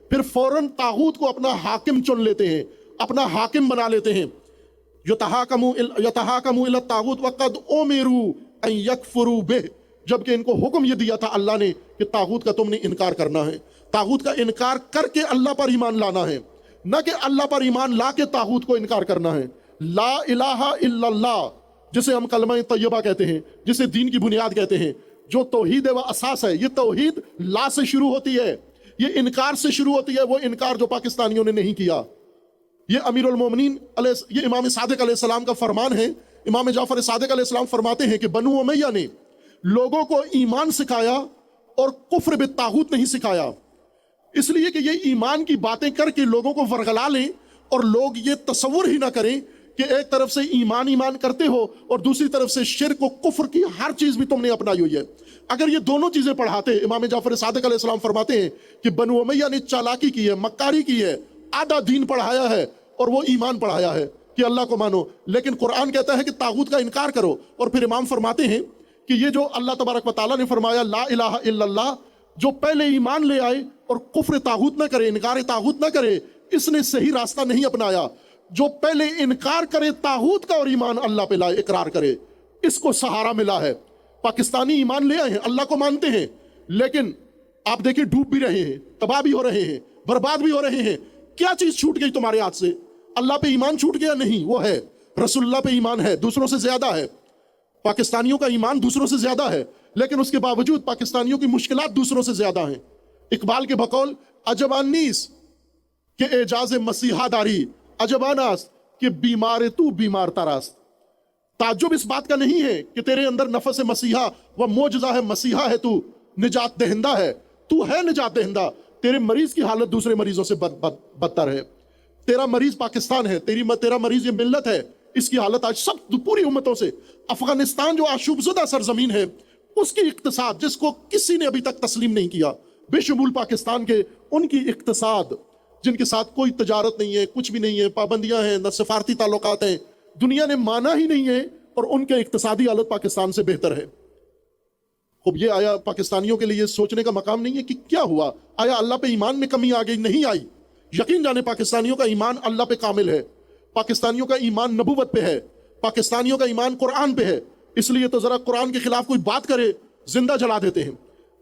پھر فوراً طاغوت کو اپنا حاکم چن لیتے ہیں، اپنا حاکم بنا لیتے ہیں۔ یتحاکموا الی الطاغوت وقد امروا ان یکفروا بہ، جبکہ ان کو حکم یہ دیا تھا اللہ نے کہ طاغوت کا تم نے انکار کرنا ہے، طاغوت کا انکار کر کے اللہ پر ایمان لانا ہے، نہ کہ اللہ پر ایمان لا کے طاغوت کو انکار کرنا ہے۔ لا الہ الا اللہ، جسے ہم کلمہ طیبہ کہتے ہیں، جسے دین کی بنیاد کہتے ہیں، جو توحید و اساس ہے، یہ توحید لا سے شروع ہوتی ہے، یہ انکار سے شروع ہوتی ہے، وہ انکار جو پاکستانیوں نے نہیں کیا۔ یہ امیر المومنین یہ امام صادق علیہ السلام کا فرمان ہے۔ امام جعفر صادق علیہ السلام فرماتے ہیں کہ بنو امیہ نے لوگوں کو ایمان سکھایا اور کفر بالطاغوت نہیں سکھایا، اس لیے کہ یہ ایمان کی باتیں کر کے لوگوں کو ورغلا لیں اور لوگ یہ تصور ہی نہ کریں کہ ایک طرف سے ایمان کرتے ہو اور دوسری طرف سے شرک و کفر کی ہر چیز بھی تم نے اپنائی ہوئی ہے۔ اگر یہ دونوں چیزیں پڑھاتے، امام جعفر صادق علیہ السلام فرماتے ہیں کہ بنو امیہ نے چالاکی کی ہے، مکاری کی ہے، آدھا دین پڑھایا ہے اور وہ ایمان پڑھایا ہے کہ اللہ کو مانو، لیکن قرآن کہتا ہے کہ طاغوت کا انکار کرو۔ اور پھر امام فرماتے ہیں کہ یہ جو اللہ تبارک و تعالیٰ نے فرمایا لا الہ الا اللہ، جو پہلے ایمان لے آئے اور کفر طاغوت نہ کرے، انکار طاغوت نہ کرے، اس نے صحیح راستہ نہیں اپنایا۔ جو پہلے انکار کرے طاغوت کا اور ایمان اللہ پہ لائے، اقرار کرے، اس کو سہارا ملا ہے۔ پاکستانی ایمان لے آئے ہیں، اللہ کو مانتے ہیں، لیکن آپ دیکھیں ڈوب بھی رہے ہیں، تباہ بھی ہو رہے ہیں، برباد بھی ہو رہے ہیں۔ کیا چیز چھوٹ گئی تمہارے ہاتھ سے؟ اللہ پہ ایمان چھوٹ گیا؟ نہیں، وہ ہے رسول اللہ پہ ایمان ہے، دوسروں سے زیادہ ہے۔ پاکستانیوں کا ایمان دوسروں سے زیادہ ہے، لیکن اس کے باوجود پاکستانیوں کی مشکلات دوسروں سے زیادہ ہیں۔ اقبال کے بقول عجبان نیست کہ اعجاز مسیحا داری، عجبان است کہ بیمار تو بیمار تراست۔ تعجب اس بات کا نہیں ہے کہ تیرے اندر نفس مسیحا و معجزہ ہے، مسیحا ہے، تو نجات دہندہ ہے، تو ہے نجات دہندہ۔ تیرے مریض کی حالت دوسرے مریضوں سے بدتر ہے۔ تیرا مریض پاکستان ہے، تیرا مریض یہ ملت ہے، اس کی حالت آج سب پوری امتوں سے۔ افغانستان جو آشوب زدہ سرزمین ہے، اس کی اقتصاد جس کو کسی نے ابھی تک تسلیم نہیں کیا، بے شمول پاکستان کے، ان کی اقتصاد جن کے ساتھ کوئی تجارت نہیں ہے، کچھ بھی نہیں ہے، پابندیاں ہیں، نہ سفارتی تعلقات ہیں، دنیا نے مانا ہی نہیں ہے، اور ان کے اقتصادی حالت پاکستان سے بہتر ہے۔ خب یہ آیا پاکستانیوں کے لیے سوچنے کا مقام نہیں ہے کہ کیا ہوا؟ آیا اللہ پہ ایمان میں کمی آ گئی؟ نہیں آئی۔ یقین جانے پاکستانیوں کا ایمان اللہ پہ کامل ہے، پاکستانیوں کا ایمان نبوت پہ ہے، پاکستانیوں کا ایمان قرآن پہ ہے۔ اس لیے تو ذرا قرآن کے خلاف کوئی بات کرے زندہ جلا دیتے ہیں۔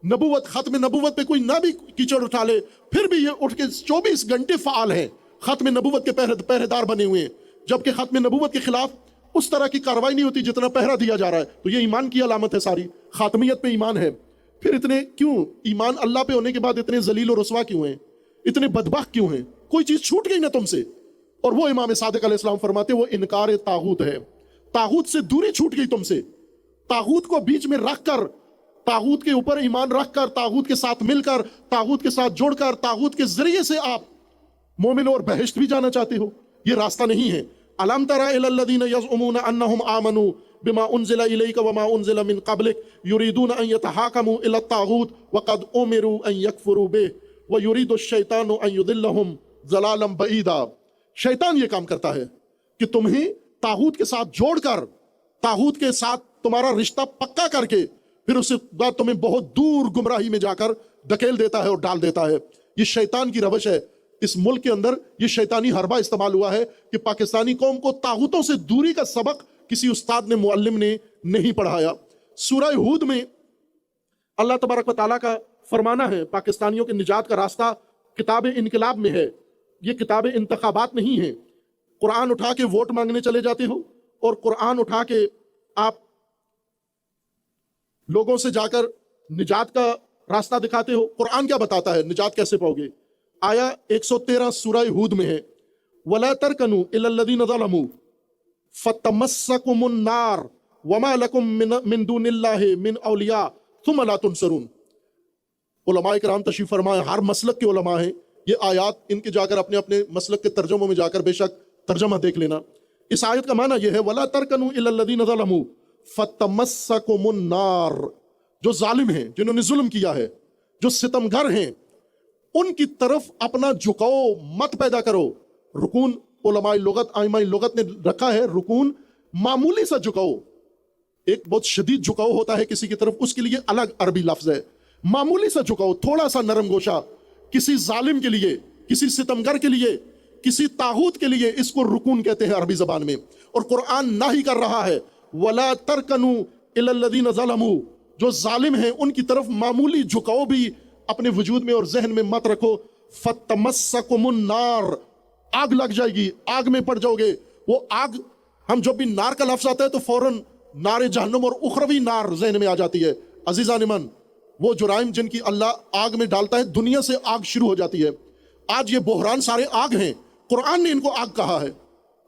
نبوت، ختم نبوت پہ کوئی نہ بھی کیچڑ اٹھا لے، پھر بھی یہ اٹھ کے 24 گھنٹے فعال ہیں، ختم نبوت کے پہرے دار بنے ہوئے ہیں، جبکہ ختم نبوت کے خلاف اس طرح کی کاروائی نہیں ہوتی جتنا پہرا دیا جا رہا ہے۔ تو یہ ایمان کی علامت ہے ساری، خاتمیت پہ ایمان ہے۔ پھر اتنے کیوں ایمان اللہ پہ ہونے کے بعد اتنے ذلیل و رسوا کیوں ہیں، اتنے بدبخت کیوں ہیں؟ کوئی چیز چھوٹ گئی نا تم سے۔ اور وہ امام صادق علیہ السلام فرماتے وہ انکار طاغوت ہے، طاغوت سے دوری چھوٹ گئی تم سے۔ طاغوت کو بیچ میں رکھ کر، طاغوت کے اوپر ایمان رکھ کر، طاغوت کے ساتھ مل کر، طاغوت کے ساتھ جوڑ کر، طاغوت کے ذریعے سے آپ مومن اور بہشت بھی جانا چاہتے ہو، یہ راستہ نہیں ہے۔ الم تر الی الذین یزعمون انہم آمنوا بما انزل الیک وما انزل من قبلک یریدون ان یتحاکموا الی الطاغوت وقد امروا ان یکفروا بہ ویرید الشیطان ان یضلهم ضلالا بعیدا۔ شیطان یہ کام کرتا ہے کہ تمہیں طاغوت کے ساتھ جوڑ کر، طاغوت کے ساتھ تمہارا رشتہ پکا کر کے، پھر اس کے بعد تمہیں بہت دور گمراہی میں جا کر دھکیل دیتا ہے اور ڈال دیتا ہے۔ یہ شیطان کی روش ہے۔ اس ملک کے اندر یہ شیطانی حربہ استعمال ہوا ہے کہ پاکستانی قوم کو طاغوتوں سے دوری کا سبق کسی استاد نے، معلم نے نہیں پڑھایا۔ سورہ ہود میں اللہ تبارک و تعالیٰ کا فرمانا ہے پاکستانیوں کے نجات کا راستہ کتاب انقلاب میں ہے، یہ کتاب انتخابات نہیں ہے۔ قرآن اٹھا کے ووٹ مانگنے چلے جاتے ہو اور قرآن اٹھا کے آپ لوگوں سے جا کر نجات کا راستہ دکھاتے ہو۔ قرآن کیا بتاتا ہے نجات کیسے پاؤ گے؟ آیا 113 سورہ ہود میں ہے، وَلَا تَرْكَنُوا إِلَى الَّذِينَ ظَلَمُوا فَتَمَسَّكُمُ النَّارُ وَمَا لَكُم مِّن دُونِ اللَّهِ مِنْ أَوْلِيَاءَ ثُمَّ لَا تُنصَرُونَ۔ علماء کرام تشریف فرمائے، ہر مسلک کے علماء ہیں، یہ آیات ان کے جا کر اپنے اپنے مسلک کے ترجموں میں جا کر بے شک ترجمہ دیکھ لینا۔ اس آیت کا معنی یہ ہے وَلَا تَرْكَنُوا إِلَى الَّذِينَ ظَلَمُوا فَتَمَسَّكُمُ النَّارُ، جو ظالم ہیں، جنہوں نے ظلم کیا ہے، جو ستمگر ہیں، ان کی طرف اپنا جھکاؤ مت پیدا کرو۔ رکون علماء لغت، ائمہ لغت نے رکھا ہے، رکون معمولی سا جھکاؤ، ایک بہت شدید جھکاؤ ہوتا ہے کسی کی طرف، اس کے لیے الگ عربی لفظ ہے۔ معمولی سا جھکاؤ، تھوڑا سا نرم گوشہ، کسی ظالم کے لیے، کسی ستمگر کے لیے، کسی طاغوت کے لیے اس کو رکون کہتے ہیں عربی زبان میں. اور قرآن نہ ہی کر رہا ہے وَلَا تَرْكَنُوا إِلَى الَّذِينَ ظَلَمُوا، جو ظالم ہیں ان کی طرف معمولی جھکاؤ بھی اپنے وجود میں اور ذہن میں مت رکھو. فَتَمَسَّكُمُ النَّارُ، آگ لگ جائے گی، آگ میں پڑ جاؤ گے. وہ آگ، ہم جب بھی نار کا لفظ آتا ہے تو فوراً نار جہنم اور اخروی نار ذہن میں آ جاتی ہے. عزیزان من، وہ جرائم جن کی اللہ آگ میں ڈالتا ہے، دنیا سے آگ شروع ہو جاتی ہے. آج یہ بحران سارے آگ ہیں، قرآن نے ان کو آگ کہا ہے.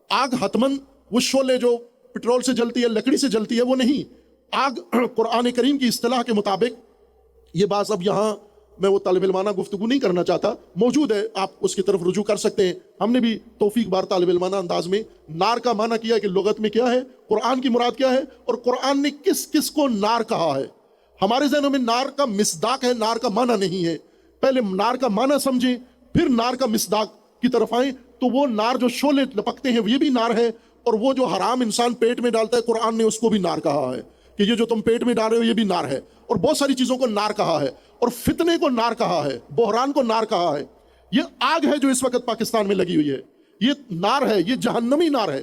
آگ حتماً وہ شعلے جو پٹرول سے جلتی ہے، لکڑی سے جلتی ہے، وہ نہیں. آگ قرآن کریم کی اصطلاح کے مطابق، یہ بات اب یہاں میں وہ طالب علمانہ گفتگو نہیں کرنا چاہتا، موجود ہے، آپ اس کی طرف رجوع کر سکتے ہیں. ہم نے بھی توفیق بار طالب علمانہ انداز میں نار کا معنی کیا کہ لغت میں کیا ہے، قرآن کی مراد کیا ہے، اور قرآن نے کس کس کو نار کہا ہے. ہمارے ذہنوں میں نار کا مصداق ہے، نار کا معنی نہیں ہے. پہلے نار کا معنی سمجھیں، پھر نار کا مصداق کی طرف آئیں. تو وہ نار جو شعلے لپکتے ہیں یہ بھی نار ہے، اور وہ جو حرام انسان پیٹ میں ڈالتا ہے قرآن نے اس کو بھی نار کہا ہے کہ یہ جو تم پیٹ میں ڈال رہے ہو یہ بھی نار ہے. اور بہت ساری چیزوں کو نار کہا ہے، اور فتنے کو نار کہا ہے، بحران کو نار کہا ہے. یہ آگ ہے جو اس وقت پاکستان میں لگی ہوئی ہے، یہ نار ہے، یہ جہنمی نار ہے.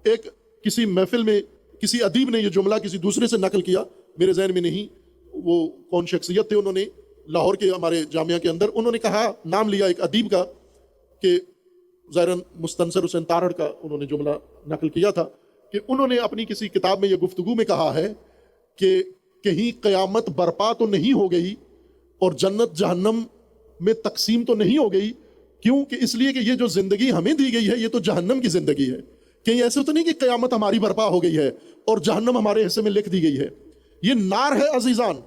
ایک کسی محفل میں کسی ادیب نے یہ جملہ کسی دوسرے سے نقل کیا، میرے ذہن میں نہیں وہ کون شخصیت تھے، انہوں نے لاہور کے ہمارے جامعہ کے اندر انہوں نے کہا، نام لیا ایک ادیب کا کہ ظاہراً مستنصر حسین تارڑ کا انہوں نے جملہ نقل کیا تھا کہ انہوں نے اپنی کسی کتاب میں یہ گفتگو میں کہا ہے کہ کہیں قیامت برپا تو نہیں ہو گئی اور جنت جہنم میں تقسیم تو نہیں ہو گئی. کیوں؟ کہ اس لیے کہ یہ جو زندگی ہمیں دی گئی ہے یہ تو جہنم کی زندگی ہے. کہیں ایسے تو نہیں کہ قیامت ہماری برپا ہو گئی ہے اور جہنم ہمارے حصے میں لکھ دی گئی ہے. یہ نار ہے عزیزان،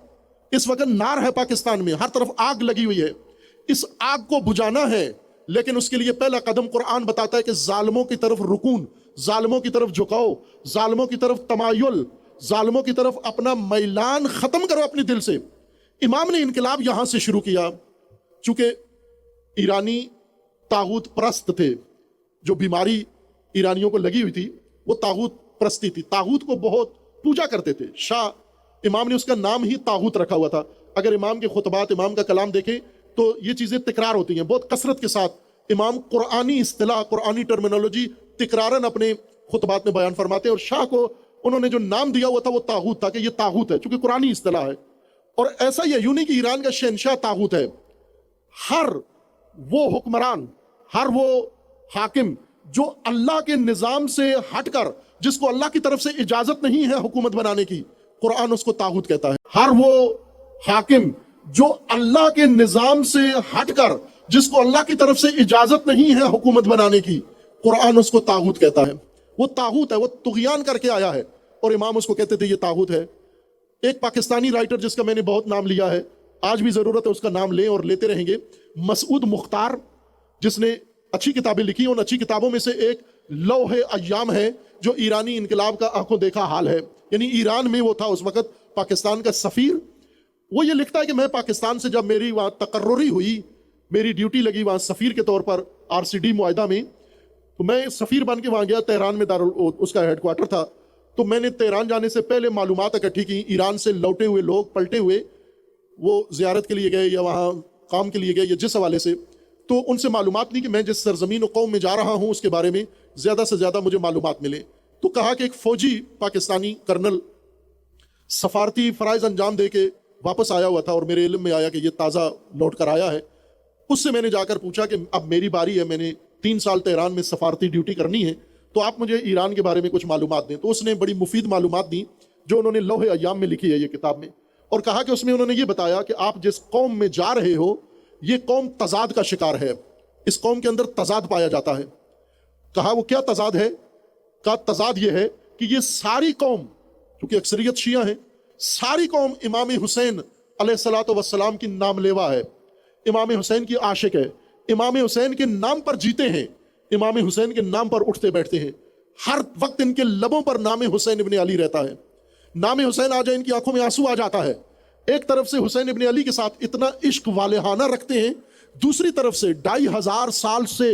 اس وقت نار ہے پاکستان میں، ہر طرف آگ لگی ہوئی ہے. اس آگ کو بجھانا ہے، لیکن اس کے لیے پہلا قدم قرآن بتاتا ہے کہ ظالموں کی طرف رکون، ظالموں کی طرف جھکاؤ، ظالموں کی طرف تمایل، ظالموں کی طرف اپنا میلان ختم کرو اپنے دل سے. امام نے انقلاب یہاں سے شروع کیا. چونکہ ایرانی طاغوت پرست تھے، جو بیماری ایرانیوں کو لگی ہوئی تھی وہ طاغوت پرستی تھی، طاغوت کو بہت پوجا کرتے تھے. شاہ امام نے اس کا نام ہی طاغوت رکھا ہوا تھا. اگر امام کے خطبات، امام کا کلام دیکھیں تو یہ چیزیں تکرار ہوتی ہیں بہت کثرت کے ساتھ. امام قرآنی اصطلاح، قرآنی ٹرمینالوجی تکرارن اپنے خطبات میں بیان فرماتے ہیں، اور شاہ کو انہوں نے جو نام دیا ہوا تھا وہ طاغوت تھا کہ یہ طاغوت ہے، چونکہ قرآنی اصطلاح ہے. اور ایسا ہی ہے، یوں نہیں کہ ایران کا شہنشاہ طاغوت ہے. ہر وہ حکمران، ہر وہ حاکم جو اللہ کے نظام سے ہٹ کر، جس کو اللہ کی طرف سے اجازت نہیں ہے حکومت بنانے کی، قرآن اس کو طاغوت کہتا ہے. ہر وہ حاکم جو اللہ کے نظام سے ہٹ کر، جس کو اللہ کی طرف سے اجازت نہیں ہے حکومت بنانے کی، قرآن اس کو طاغوت کہتا ہے. وہ طاغوت ہے، وہ طغیان کر کے آیا ہے، اور امام اس کو کہتے تھے یہ طاغوت ہے. ایک پاکستانی رائٹر جس کا میں نے بہت نام لیا ہے، آج بھی ضرورت ہے اس کا نام لیں اور لیتے رہیں گے، مسعود مختار، جس نے اچھی کتابیں لکھی. ان اچھی کتابوں میں سے ایک لوح ایام ہے، جو ایرانی انقلاب کا آنکھوں دیکھا حال ہے. یعنی ایران میں وہ تھا اس وقت پاکستان کا سفیر. وہ یہ لکھتا ہے کہ میں پاکستان سے جب میری وہاں تقرری ہوئی، میری ڈیوٹی لگی وہاں سفیر کے طور پر RCD معاہدہ میں، تو میں سفیر بن کے وہاں گیا. تہران میں اس کا ہیڈ کوارٹر تھا. تو میں نے تہران جانے سے پہلے معلومات اکٹھی کی. ایران سے لوٹے ہوئے لوگ، پلٹے ہوئے، وہ زیارت کے لیے گئے یا وہاں کام کے لیے گئے یا جس حوالے سے، تو ان سے معلومات لی کہ میں جس سرزمین و قوم میں جا رہا ہوں اس کے بارے میں زیادہ سے زیادہ مجھے معلومات ملے. تو کہا کہ ایک فوجی پاکستانی کرنل سفارتی فرائض انجام دے کے واپس آیا ہوا تھا، اور میرے علم میں آیا کہ یہ تازہ لوٹ کر آیا ہے. اس سے میں نے جا کر پوچھا کہ اب میری باری ہے، میں نے 3 سال تہران میں سفارتی ڈیوٹی کرنی ہے، تو آپ مجھے ایران کے بارے میں کچھ معلومات دیں. تو اس نے بڑی مفید معلومات دی جو انہوں نے لوح ایام میں لکھی ہے یہ کتاب میں، اور کہا کہ اس میں انہوں نے یہ بتایا کہ آپ جس قوم میں جا رہے ہو یہ قوم تضاد کا شکار ہے، اس قوم کے اندر تضاد پایا جاتا ہے. کہا وہ کیا تضاد ہے؟ کہا تضاد یہ ہے کہ یہ ساری قوم، کیونکہ اکثریت شیعہ ہیں، ساری قوم امام حسین علیہ الصلوۃ والسلام کی نام لیوا ہے، امام حسین کی عاشق ہے، امام حسین کے نام پر جیتے ہیں، امام حسین کے نام پر اٹھتے بیٹھتے ہیں. ہر وقت ان کے لبوں پر نام حسین ابن علی رہتا ہے. نام حسین آ جائے ان کی آنکھوں میں آنسو آ جاتا ہے. ایک طرف سے حسین ابن علی کے ساتھ اتنا عشق والہانہ رکھتے ہیں، دوسری طرف سے 2500 سال سے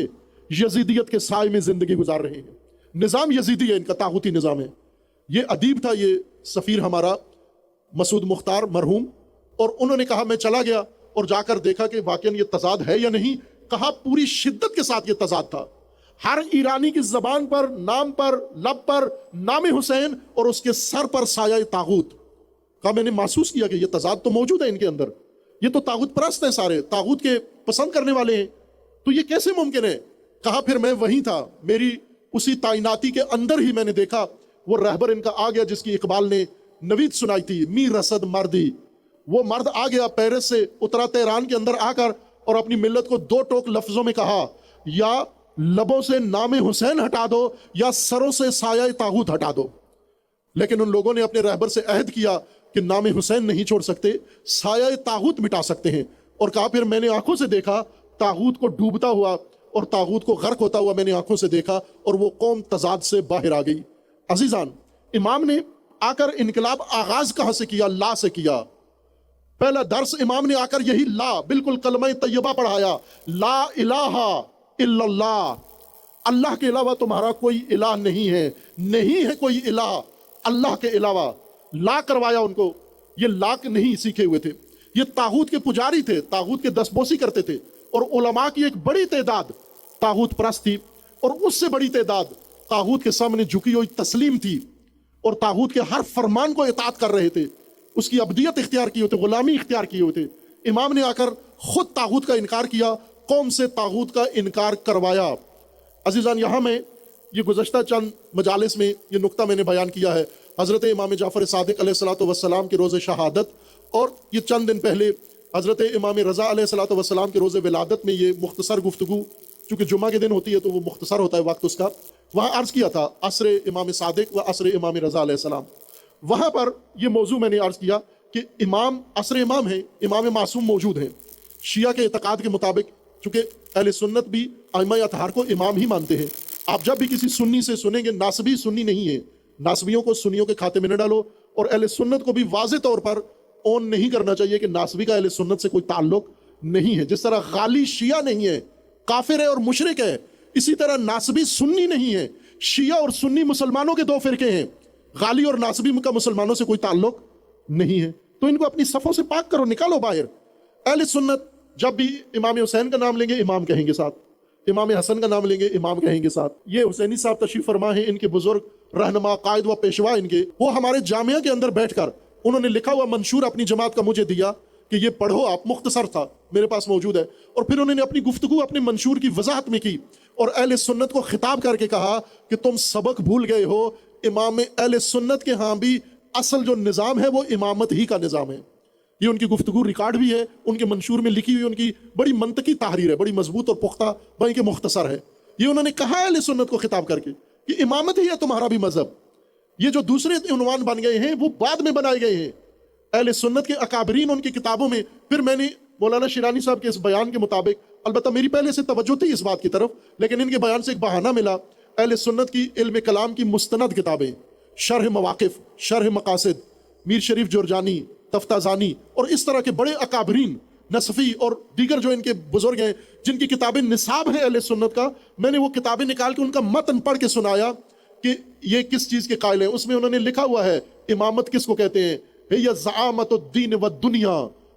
یزیدیت کے سائے میں زندگی گزار رہے ہیں. نظام یزیدی ہے ان کا، طاغوتی نظام ہے. یہ ادیب تھا یہ سفیر ہمارا مسعود مختار مرحوم، اور انہوں نے کہا میں چلا گیا اور جا کر دیکھا کہ واقعاً یہ تضاد ہے یا نہیں. کہا پوری شدت کے ساتھ یہ تضاد تھا. ہر ایرانی کی زبان پر، نام پر، لب پر نام حسین اور اس کے سر پر سایہ طاغوت. کہا میں نے محسوس کیا کہ یہ تضاد تو موجود ہے ان کے اندر، یہ تو طاغوت پرست ہیں، سارے طاغوت کے پسند کرنے والے ہیں، تو یہ کیسے ممکن ہے؟ کہا پھر میں وہیں تھا، میری اسی تعیناتی کے اندر ہی میں نے دیکھا وہ رہبر ان کا آ گیا جس کی اقبال نے نوید سنائی تھی، می رسد مردی. وہ مرد آ گیا، پیرس سے اترا تہران کے اندر آ کر اور اپنی ملت کو دو ٹوک لفظوں میں کہا، یا لبوں سے نام حسین ہٹا دو یا سروں سے سایہ طاغوت ہٹا دو. لیکن ان لوگوں نے اپنے رہبر سے عہد کیا کہ نام حسین نہیں چھوڑ سکتے، سایہ طاغوت مٹا سکتے ہیں. اور کہا پھر میں نے آنکھوں سے دیکھا طاغوت کو ڈوبتا ہوا اور طاغوت کو غرق ہوتا ہوا، میں نے آنکھوں سے دیکھا اور وہ قوم تضاد سے باہر آ گئی. عزیزان، امام نے آ کر انقلاب آغاز کہاں سے کیا؟ لا سے کیا. پہلا درس امام نے آ کر یہی لا، بالکل کلمہ طیبہ پڑھایا، لا الہ الا اللہ، اللہ کے علاوہ تمہارا کوئی الہ نہیں ہے، نہیں ہے کوئی الہ اللہ کے علاوہ. لا کروایا ان کو. یہ لا نہیں سیکھے ہوئے تھے، یہ طاغوت کے پجاری تھے، طاغوت کے دسبوسی کرتے تھے. اور علماء کی ایک بڑی تعداد طاغوت پرست تھی، اور اس سے بڑی تعداد طاغوت کے سامنے جھکی ہوئی تسلیم تھی اور طاغوت کے ہر فرمان کو اطاعت کر رہے تھے، اس کی عبدیت اختیار کی ہوئی تھے، غلامی اختیار کی ہوئی تھے. امام نے آ کر خود طاغوت کا انکار کیا، قوم سے طاغوت کا انکار کروایا. عزیزان، یہاں میں یہ گزشتہ چند مجالس میں یہ نقطہ میں نے بیان کیا ہے. حضرت امام جعفر صادق علیہ الصلوۃ والسلام کے روز شہادت، اور یہ چند دن پہلے حضرت امام رضا علیہ الصلوۃ والسلام کے روز ولادت میں یہ مختصر گفتگو، چونکہ جمعہ کے دن ہوتی ہے تو وہ مختصر ہوتا ہے وقت اس کا، وہاں عرض کیا تھا عصر امام صادق و عصر امام رضا علیہ السلام. وہاں پر یہ موضوع میں نے عرض کیا کہ امام عصر امام ہیں، امام معصوم موجود ہیں. شیعہ کے اعتقاد کے مطابق، چونکہ اہل سنت بھی ائمہ اطہار کو امام ہی مانتے ہیں. آپ جب بھی کسی سنی سے سنیں گے، ناسبی سنی نہیں ہے، ناسبیوں کو سنیوں کے کھاتے میں نہ ڈالو. اور اہل سنت کو بھی واضح طور پر اون نہیں کرنا چاہیے کہ ناسبی کا اہل سنت سے کوئی تعلق نہیں ہے. جس طرح غالی شیعہ نہیں ہے، کافر ہے اور مشرک ہے، اسی طرح ناسبی سنی نہیں ہے. شیعہ اور سنی مسلمانوں کے دو فرقے ہیں، غالی اور ناسبی کا مسلمانوں سے کوئی تعلق نہیں ہے. تو ان کو اپنی صفوں سے پاک کرو، نکالو باہر. اہل سنت جب بھی امام حسین کا نام لیں گے امام کہیں گے ساتھ، امام حسن کا نام لیں گے امام کہیں گے ساتھ. یہ حسینی صاحب تشریف فرما ہیں، ان کے بزرگ رہنما قائد و پیشوا ان کے، وہ ہمارے جامعہ کے اندر بیٹھ کر انہوں نے لکھا ہوا منشور اپنی جماعت کا مجھے دیا کہ یہ پڑھو آپ، مختصر تھا، میرے پاس موجود ہے. اور پھر انہوں نے اپنی گفتگو اپنے منشور کی وضاحت میں کی اور اہل سنت کو خطاب کر کے کہا کہ تم سبق بھول گئے ہو، امام اہل سنت کے ہاں بھی اصل جو نظام ہے وہ امامت ہی کا نظام ہے. یہ ان کی گفتگو ریکارڈ بھی ہے، ان کے منشور میں لکھی ہوئی ان کی بڑی منطقی تحریر ہے، بڑی مضبوط اور پختہ، بھائی کہ مختصر ہے. یہ انہوں نے کہا اہل سنت کو خطاب کر کے کہ امامت ہی ہے تمہارا بھی مذہب. یہ جو دوسرے عنوان بن گئے ہیں وہ بعد میں بنائے گئے ہیں اہل سنت کے اکابرین ان کی کتابوں میں. پھر میں نے مولانا شیرانی صاحب کے اس بیان کے مطابق، البتہ میری پہلے سے توجہ تھی اس بات کی طرف، لیکن ان کے بیان سے ایک بہانہ ملا، اہل سنت کی علم کلام کی مستند کتابیں، شرح مواقف، شرح مقاصد، میر شریف جرجانی، تفتازانی اور اس طرح کے بڑے اکابرین، نصفی اور دیگر جو ان کے بزرگ ہیں جن کی کتابیں نصاب ہیں اہل سنت کا، میں نے وہ کتابیں نکال کے ان کا متن پڑھ کے سنایا کہ یہ کس چیز کے قائل ہیں. اس میں انہوں نے لکھا ہوا ہے امامت کس کو کہتے ہیں، ہی زعامت الدین والدنیا،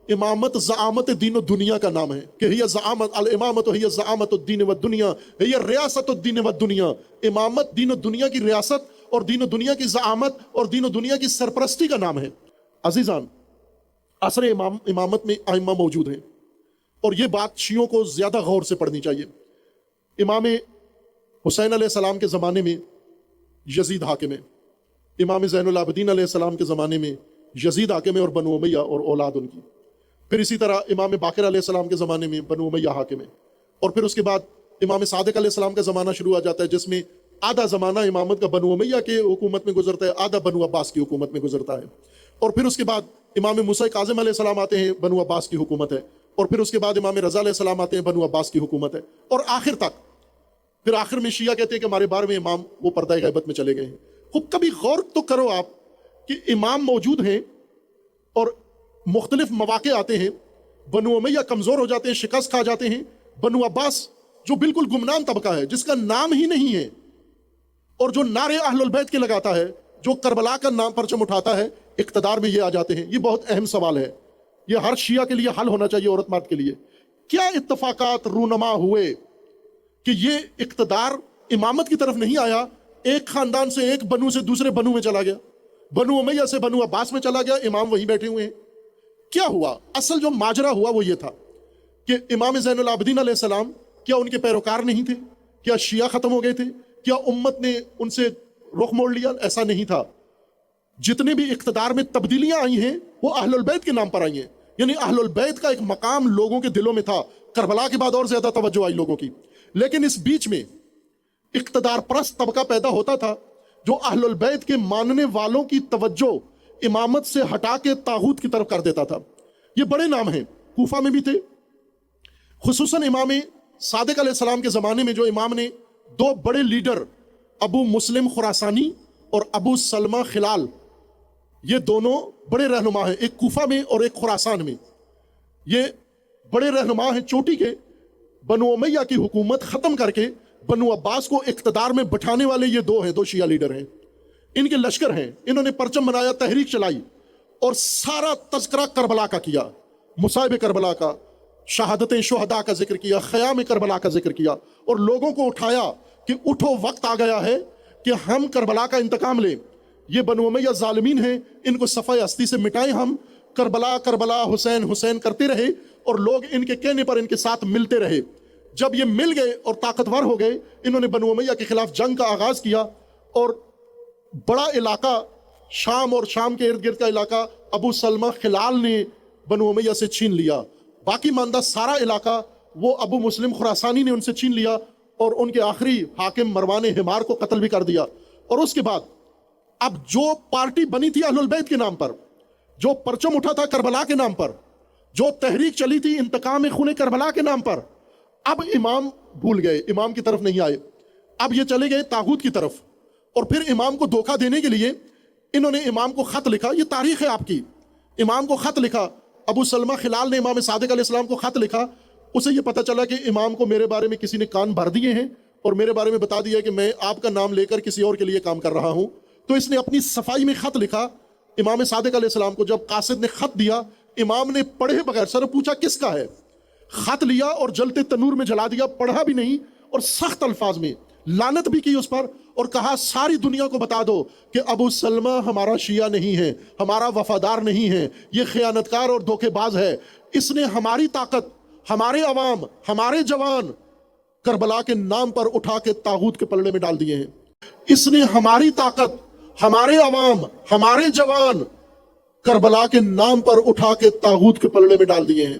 امامت زعامت دین و دنیا کا نام ہے کہ ہی زعامت الامامت ہی زعامت الدین والدنیا، ہی ریاست الدین والدنیا، امامت دین و دنیا کی ریاست اور دین و دنیا کی زعامت اور دین و دنیا کی سرپرستی کا نام ہے. عزیزان، عصر امامت میں ائمہ موجود ہیں اور یہ بات شیعوں کو زیادہ غور سے پڑھنی چاہیے. امام حسین علیہ السلام کے زمانے میں یزید حاکم ہے، امام زین العابدین علیہ السلام کے زمانے میں یزید حاکم ہے اور بنو امیہ اور اولاد ان کی. پھر اسی طرح امام باقر علیہ السلام کے زمانے میں بنو امیہ حاکم ہے. اور پھر اس کے بعد امام صادق علیہ السلام کا زمانہ شروع ہو جاتا ہے جس میں آدھا زمانہ امامت کا بنو امیہ کے حکومت میں گزرتا ہے، آدھا بنو عباس کی حکومت میں گزرتا ہے. اور پھر اس کے بعد امام موسیٰ کاظم علیہ السلام آتے ہیں، بنو عباس کی حکومت ہے. اور پھر اس کے بعد امام رضا علیہ السلام آتے ہیں، بنو عباس کی حکومت ہے. اور آخر تک، پھر آخر میں شیعہ کہتے ہیں کہ ہمارے 12ویں امام وہ پردہ غیبت میں چلے گئے ہیں. خوب کبھی غور تو کرو آپ کہ امام موجود ہیں اور مختلف مواقع آتے ہیں، بنو امیہ کمزور ہو جاتے ہیں، شکست کھا جاتے ہیں، بنو عباس جو بالکل گمنام طبقہ ہے جس کا نام ہی نہیں ہے اور جو نعرے اہل البیت کے لگاتا ہے، جو کربلا کا نام پرچم اٹھاتا ہے، اقتدار میں یہ آ جاتے ہیں. یہ بہت اہم سوال ہے یہ ہر شیعہ کے لیے حل ہونا چاہیے عورت مرد کے لیے۔ کیا اتفاقات رونما ہوئے کہ یہ اقتدار امامت کی طرف نہیں آیا، ایک خاندان سے ایک بنو سے دوسرے بنو میں چلا گیا، بنو امیہ سے بنو عباس میں چلا گیا، امام وہیں بیٹھے ہوئے ہیں۔ کیا ہوا؟ اصل جو ماجرا ہوا وہ یہ تھا کہ امام زین العابدین علیہ السلام کیا ان کے پیروکار نہیں تھے؟ کیا شیعہ ختم ہو گئے تھے؟ کیا امت نے ان سے رخ موڑ لیا؟ ایسا نہیں تھا۔ جتنے بھی اقتدار میں تبدیلیاں آئی ہیں وہ اہل البیت کے نام پر آئی ہیں، یعنی اہل البیت کا ایک مقام لوگوں کے دلوں میں تھا۔ کربلا کے بعد اور زیادہ توجہ آئی لوگوں کی، لیکن اس بیچ میں اقتدار پرست طبقہ پیدا ہوتا تھا جو اہل البیت کے ماننے والوں کی توجہ امامت سے ہٹا کے طاغوت کی طرف کر دیتا تھا۔ یہ بڑے نام ہیں، کوفہ میں بھی تھے، خصوصاً امام صادق علیہ السلام کے زمانے میں جو امام نے دو بڑے لیڈر ابو مسلم خراسانی اور ابو سلمہ خلال، یہ دونوں بڑے رہنما ہیں، ایک کوفہ میں اور ایک خراسان میں۔ یہ بڑے رہنما ہیں چوٹی کے۔ بنو امیہ کی حکومت ختم کر کے بنو عباس کو اقتدار میں بٹھانے والے یہ دو ہیں، دو شیعہ لیڈر ہیں۔ ان کے لشکر ہیں، انہوں نے پرچم بنایا، تحریک چلائی اور سارا تذکرہ کربلا کا کیا، مصائب کربلا کا، شہادت شہداء کا ذکر کیا، خیام کربلا کا ذکر کیا، اور لوگوں کو اٹھایا کہ اٹھو، وقت آ گیا ہے کہ ہم کربلا کا انتقام لیں۔ یہ بنو امیہ ظالمین ہیں، ان کو صفحہ ہستی سے مٹائیں ہم۔ کربلا کربلا، حسین حسین کرتے رہے اور لوگ ان کے کہنے پر ان کے ساتھ ملتے رہے۔ جب یہ مل گئے اور طاقتور ہو گئے، انہوں نے بنو امیہ کے خلاف جنگ کا آغاز کیا، اور بڑا علاقہ شام اور شام کے ارد گرد کا علاقہ ابو سلمہ خلال نے بنو امیہ سے چھین لیا۔ باقی ماندہ سارا علاقہ وہ ابو مسلم خراسانی نے ان سے چھین لیا، اور ان کے آخری حاکم مروان حمار کو قتل بھی کر دیا۔ اور اس کے بعد اب جو پارٹی بنی تھی اہل البیت کے نام پر، جو پرچم اٹھا تھا کربلا کے نام پر، جو تحریک چلی تھی انتقام خون کربلا کے نام پر، اب امام بھول گئے، امام کی طرف نہیں آئے، اب یہ چلے گئے طاغوت کی طرف۔ اور پھر امام کو دھوکہ دینے کے لیے انہوں نے امام کو خط لکھا، یہ تاریخ ہے آپ کی، امام کو خط لکھا، ابو سلمہ خلال نے امام صادق علیہ السلام کو خط لکھا۔ اسے یہ پتہ چلا کہ امام کو میرے بارے میں کسی نے کان بھر دیے ہیں اور میرے بارے میں بتا دیا کہ میں آپ کا نام لے کر کسی اور کے لیے کام کر رہا ہوں۔ تو اس نے اپنی صفائی میں خط لکھا امام صادق علیہ السلام کو۔ جب قاصد نے خط دیا، امام نے پڑھے بغیر، سر پوچھا کس کا ہے، خط لیا اور جلتے تنور میں جلا دیا، پڑھا بھی نہیں، اور سخت الفاظ میں لعنت بھی کی اس پر، اور کہا ساری دنیا کو بتا دو کہ ابو سلمہ ہمارا شیعہ نہیں ہے، ہمارا وفادار نہیں ہے، یہ خیانتکار اور دھوکے باز ہے، اس نے ہماری طاقت، ہمارے عوام، ہمارے جوان کربلا کے نام پر اٹھا کے طاغوت کے پلڑے میں ڈال دیے ہیں۔ اس نے ہماری طاقت، ہمارے عوام، ہمارے جوان کربلا کے نام پر اٹھا کے طاغوت کے پلڑے میں ڈال دیے ہیں۔